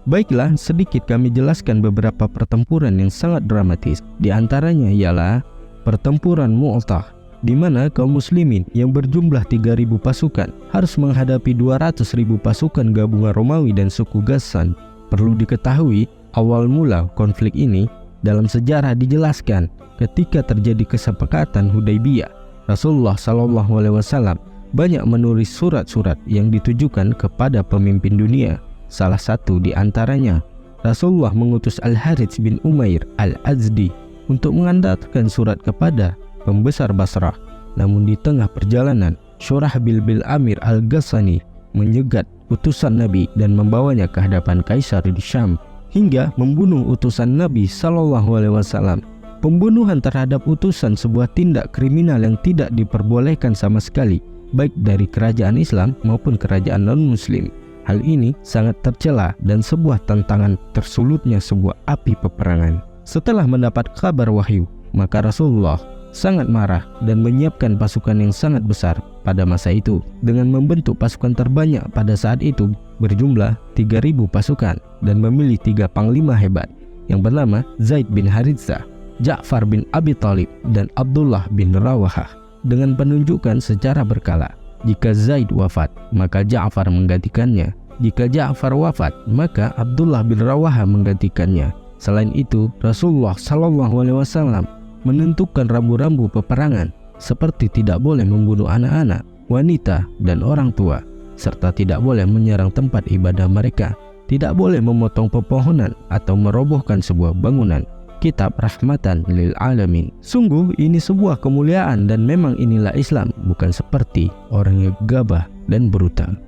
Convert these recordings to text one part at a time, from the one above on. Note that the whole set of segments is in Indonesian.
Baiklah, sedikit kami jelaskan beberapa pertempuran yang sangat dramatis. Di antaranya ialah pertempuran Mu'tah, di mana kaum muslimin yang berjumlah 3.000 pasukan harus menghadapi 200.000 pasukan gabungan Romawi dan suku Ghassan. Perlu diketahui, awal mula konflik ini dalam sejarah dijelaskan ketika terjadi kesepakatan Hudaybiyah. Rasulullah SAW banyak menulis surat-surat yang ditujukan kepada pemimpin dunia. Salah satu di antaranya, Rasulullah mengutus Al-Harits bin Umair Al-Azdi untuk mengantarkan surat kepada pembesar Basrah. Namun di tengah perjalanan, Syurahbil bin Amir Al-Ghassani menyegat utusan Nabi dan membawanya ke hadapan Kaisar di Syam hingga membunuh utusan Nabi SAW. Pembunuhan terhadap utusan sebuah tindak kriminal yang tidak diperbolehkan sama sekali, baik dari kerajaan Islam maupun kerajaan non-Muslim. Hal ini sangat tercela dan sebuah tantangan tersulutnya sebuah api peperangan. Setelah mendapat kabar wahyu, maka Rasulullah sangat marah dan menyiapkan pasukan yang sangat besar pada masa itu dengan membentuk pasukan terbanyak pada saat itu berjumlah 3.000 pasukan dan memilih 3 panglima hebat yang bernama Zaid bin Haritsah, Ja'far bin Abi Thalib, dan Abdullah bin Rawahah dengan penunjukan secara berkala. Jika Zaid wafat, maka Ja'far menggantikannya. Jika Ja'far wafat, maka Abdullah bin Rawahah menggantikannya. Selain itu, Rasulullah SAW menentukan rambu-rambu peperangan seperti tidak boleh membunuh anak-anak, wanita, dan orang tua, serta tidak boleh menyerang tempat ibadah mereka, tidak boleh memotong pepohonan atau merobohkan sebuah bangunan. Kitab Rahmatan lil Alamin. Sungguh ini sebuah kemuliaan dan memang inilah Islam, bukan seperti orang yang gagah dan brutal.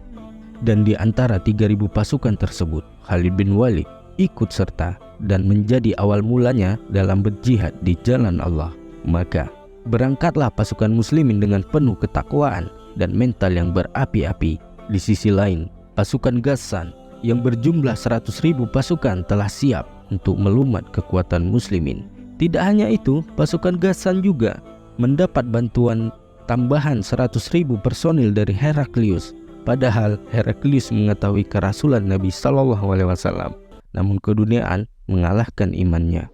Dan di antara 3.000 pasukan tersebut, Khalid bin Walid ikut serta dan menjadi awal mulanya dalam berjihad di jalan Allah. Maka berangkatlah pasukan muslimin dengan penuh ketakwaan dan mental yang berapi-api. Di sisi lain, pasukan Ghassan yang berjumlah 100.000 pasukan telah siap untuk melumat kekuatan muslimin. Tidak hanya itu, pasukan Ghassan juga mendapat bantuan tambahan 100.000 personil dari Heraklius. Padahal Heraklius mengetahui kerasulan Nabi SAW, namun keduniaan mengalahkan imannya.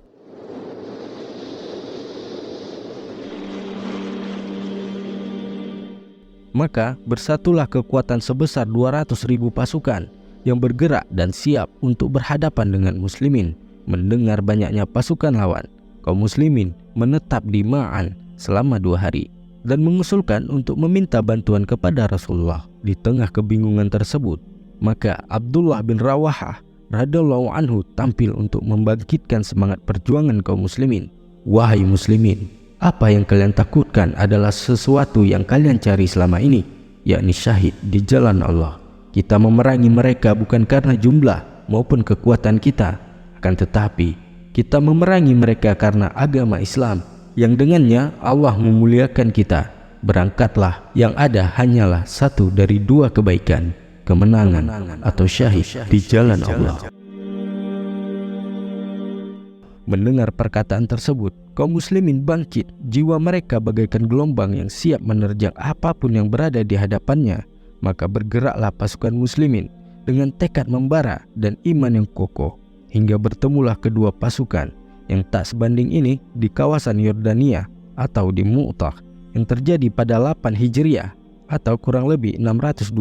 Maka bersatulah kekuatan sebesar 200.000 pasukan yang bergerak dan siap untuk berhadapan dengan muslimin. Mendengar banyaknya pasukan lawan, kaum muslimin menetap di Ma'an selama 2 hari dan mengusulkan untuk meminta bantuan kepada Rasulullah. Di tengah kebingungan tersebut, maka Abdullah bin Rawahah radhiyallahu anhu tampil untuk membangkitkan semangat perjuangan kaum muslimin. Wahai muslimin, apa yang kalian takutkan adalah sesuatu yang kalian cari selama ini, yakni syahid di jalan Allah. Kita memerangi mereka bukan karena jumlah maupun kekuatan kita, akan tetapi kita memerangi mereka karena agama Islam yang dengannya Allah memuliakan kita. Berangkatlah, yang ada hanyalah satu dari 2 kebaikan, kemenangan atau syahid di jalan Allah. Mendengar perkataan tersebut, kaum muslimin bangkit, jiwa mereka bagaikan gelombang yang siap menerjang apapun yang berada di hadapannya. Maka bergeraklah pasukan muslimin dengan tekad membara dan iman yang kokoh, hingga bertemulah kedua pasukan yang tak sebanding ini di kawasan Yordania atau di Mu'tah yang terjadi pada 8 Hijriah atau kurang lebih 629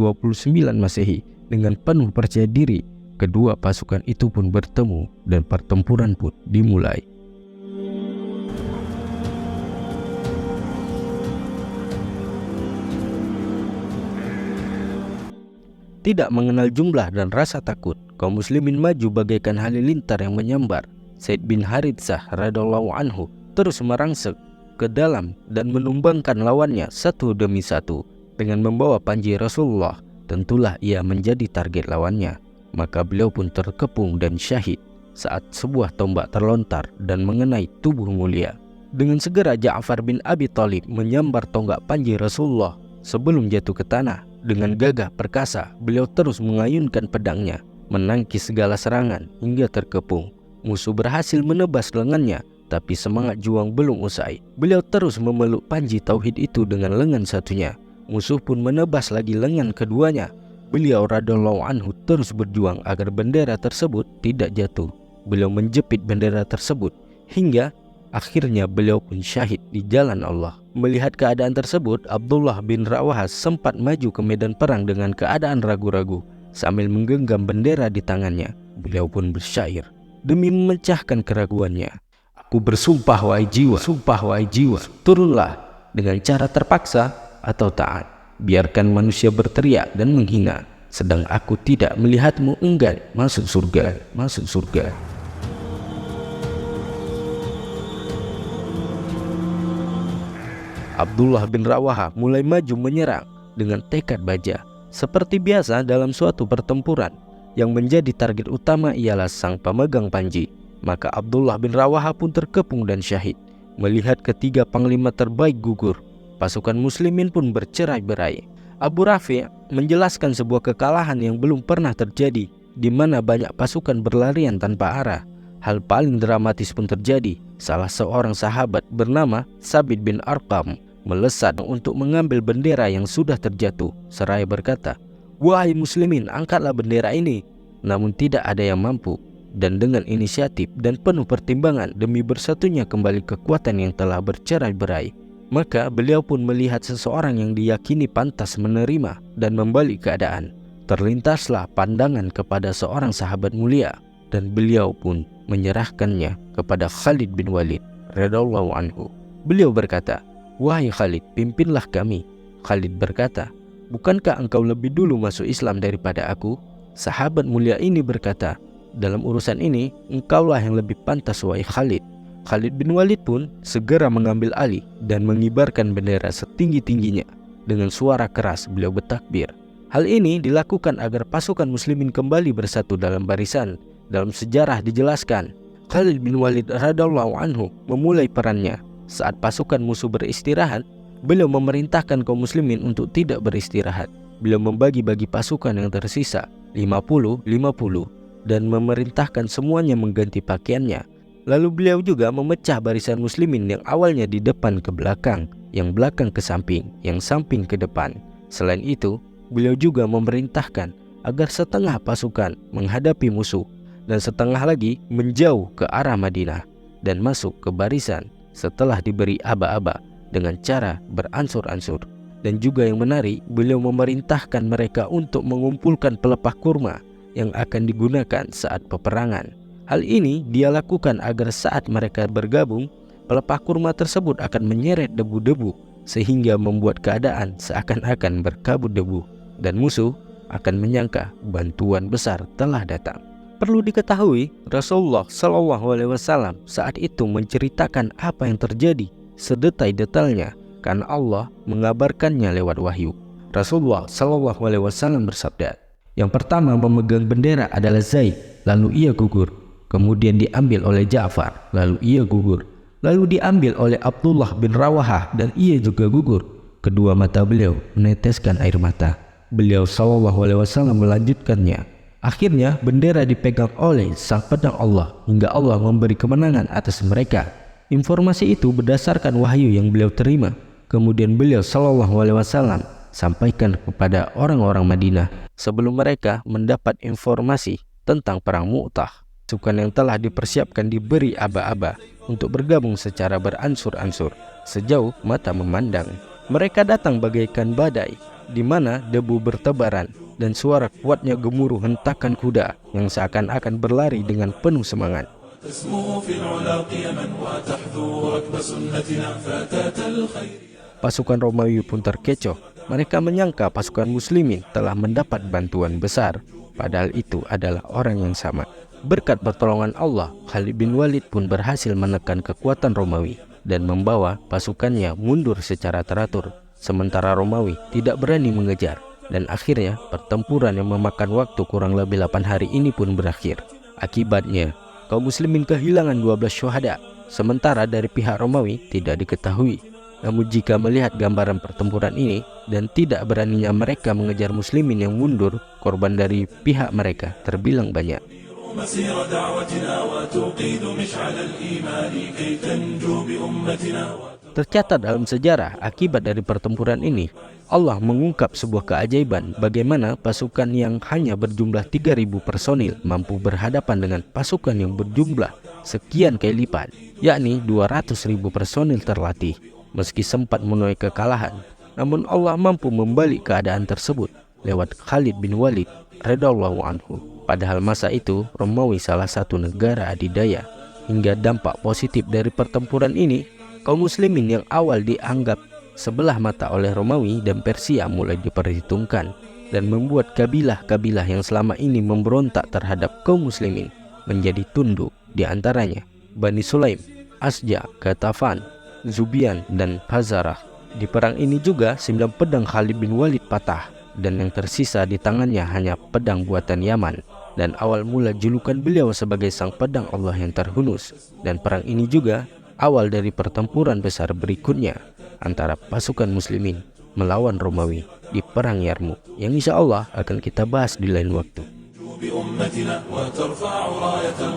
Masehi. Dengan penuh percaya diri, kedua pasukan itu pun bertemu dan pertempuran pun dimulai. Tidak mengenal jumlah dan rasa takut, kaum muslimin maju bagaikan halilintar yang menyambar. Zaid bin Haritsah radhiyallahu anhu terus merangsek ke dalam dan menumbangkan lawannya satu demi satu. Dengan membawa panji Rasulullah, tentulah ia menjadi target lawannya. Maka beliau pun terkepung dan syahid saat sebuah tombak terlontar dan mengenai tubuh mulia. Dengan segera Ja'far bin Abi Thalib menyambar tonggak panji Rasulullah sebelum jatuh ke tanah. Dengan gagah perkasa, beliau terus mengayunkan pedangnya, menangkis segala serangan hingga terkepung. Musuh berhasil menebas lengannya, tapi semangat juang belum usai. Beliau terus memeluk panji tauhid itu dengan lengan satunya. Musuh pun menebas lagi lengan keduanya. beliau radhiyallahu anhu terus berjuang agar bendera tersebut tidak jatuh. Beliau menjepit bendera tersebut hingga akhirnya beliau pun syahid di jalan Allah. Melihat keadaan tersebut, Abdullah bin Rawahah sempat maju ke medan perang dengan keadaan ragu-ragu sambil menggenggam bendera di tangannya. Beliau pun bersyair demi memecahkan keraguannya. Aku bersumpah wahai jiwa, turunlah dengan cara terpaksa atau taat. Biarkan manusia berteriak dan menghina, sedang aku tidak melihatmu enggan masuk surga. Abdullah bin Rawahah mulai maju menyerang dengan tekad baja. Seperti biasa dalam suatu pertempuran, yang menjadi target utama ialah sang pemegang panji. Maka Abdullah bin Rawahah pun terkepung dan syahid. Melihat ketiga panglima terbaik gugur, pasukan muslimin pun bercerai-berai. Abu Rafi' menjelaskan sebuah kekalahan yang belum pernah terjadi, di mana banyak pasukan berlarian tanpa arah. Hal paling dramatis pun terjadi. Salah seorang sahabat bernama Sabit bin Arqam melesat untuk mengambil bendera yang sudah terjatuh, seraya berkata, "Wahai muslimin, angkatlah bendera ini." Namun tidak ada yang mampu. Dan dengan inisiatif dan penuh pertimbangan demi bersatunya kembali kekuatan yang telah bercerai-berai, maka beliau pun melihat seseorang yang diyakini pantas menerima dan membalik keadaan. Terlintaslah pandangan kepada seorang sahabat mulia, dan beliau pun menyerahkannya kepada Khalid bin Walid radhiyallahu anhu. Beliau berkata, "Wahai Khalid, pimpinlah kami." Khalid berkata, "Bukankah engkau lebih dulu masuk Islam daripada aku?" Sahabat mulia ini berkata, "Dalam urusan ini, engkaulah yang lebih pantas wahai Khalid." Khalid bin Walid pun segera mengambil alih dan mengibarkan bendera setinggi-tingginya. Dengan suara keras beliau bertakbir. Hal ini dilakukan agar pasukan muslimin kembali bersatu dalam barisan. Dalam sejarah dijelaskan, Khalid bin Walid radhiyallahu anhu memulai perannya. Saat pasukan musuh beristirahat, beliau memerintahkan kaum muslimin untuk tidak beristirahat. Beliau membagi-bagi pasukan yang tersisa 50-50 dan memerintahkan semuanya mengganti pakaiannya. Lalu beliau juga memecah barisan muslimin yang awalnya di depan ke belakang, yang belakang ke samping, yang samping ke depan. Selain itu, beliau juga memerintahkan agar setengah pasukan menghadapi musuh dan setengah lagi menjauh ke arah Madinah dan masuk ke barisan setelah diberi aba-aba dengan cara beransur-ansur. Dan juga yang menarik, beliau memerintahkan mereka untuk mengumpulkan pelepah kurma yang akan digunakan saat peperangan. Hal ini dia lakukan agar saat mereka bergabung, pelepah kurma tersebut akan menyeret debu-debu sehingga membuat keadaan seakan-akan berkabut debu dan musuh akan menyangka bantuan besar telah datang. Perlu diketahui, Rasulullah SAW saat itu menceritakan apa yang terjadi sedetail-detailnya karena Allah mengabarkannya lewat wahyu. Rasulullah SAW bersabda, "Yang pertama memegang bendera adalah Zaid, lalu ia gugur. Kemudian diambil oleh Ja'far, lalu ia gugur. Lalu diambil oleh Abdullah bin Rawahah dan ia juga gugur." Kedua mata beliau meneteskan air mata. Beliau SAW melanjutkannya, "Akhirnya bendera dipegang oleh sang pedang Allah hingga Allah memberi kemenangan atas mereka." Informasi itu berdasarkan wahyu yang beliau terima. Kemudian beliau SAW sampaikan kepada orang-orang Madinah sebelum mereka mendapat informasi tentang perang Mu'tah. Pasukan yang telah dipersiapkan diberi aba-aba untuk bergabung secara beransur-ansur sejauh mata memandang. Mereka datang bagaikan badai, di mana debu bertebaran dan suara kuatnya gemuruh hentakan kuda yang seakan-akan berlari dengan penuh semangat. Pasukan Romawi pun terkecoh. Mereka menyangka pasukan muslimin telah mendapat bantuan besar, padahal itu adalah orang yang sama. Berkat pertolongan Allah, Khalid bin Walid pun berhasil menekan kekuatan Romawi dan membawa pasukannya mundur secara teratur. Sementara Romawi tidak berani mengejar, dan akhirnya pertempuran yang memakan waktu kurang lebih 8 hari ini pun berakhir. Akibatnya, kaum muslimin kehilangan 12 syuhada, sementara dari pihak Romawi tidak diketahui. Namun jika melihat gambaran pertempuran ini dan tidak beraninya mereka mengejar muslimin yang mundur, korban dari pihak mereka terbilang banyak. Tercatat dalam sejarah akibat dari pertempuran ini, Allah mengungkap sebuah keajaiban bagaimana pasukan yang hanya berjumlah 3.000 personil mampu berhadapan dengan pasukan yang berjumlah sekian kali lipat, yakni 200.000 personil terlatih. Meski sempat menuai kekalahan, namun Allah mampu membalik keadaan tersebut lewat Khalid bin Walid radhiyallahu anhu. Padahal masa itu Romawi salah satu negara adidaya. Hingga dampak positif dari pertempuran ini, kaum muslimin yang awal dianggap sebelah mata oleh Romawi dan Persia mulai diperhitungkan dan membuat kabilah-kabilah yang selama ini memberontak terhadap kaum muslimin menjadi tunduk, di antaranya Bani Sulaim, Asja, Ghatafan, Zubian, dan Fazarah. Di perang ini juga 9 pedang Khalid bin Walid patah dan yang tersisa di tangannya hanya pedang buatan Yaman. Dan awal mula julukan beliau sebagai sang pedang Allah yang terhunus. Dan perang ini juga awal dari pertempuran besar berikutnya antara pasukan muslimin melawan Romawi di perang Yarmuk, yang insya Allah akan kita bahas di lain waktu.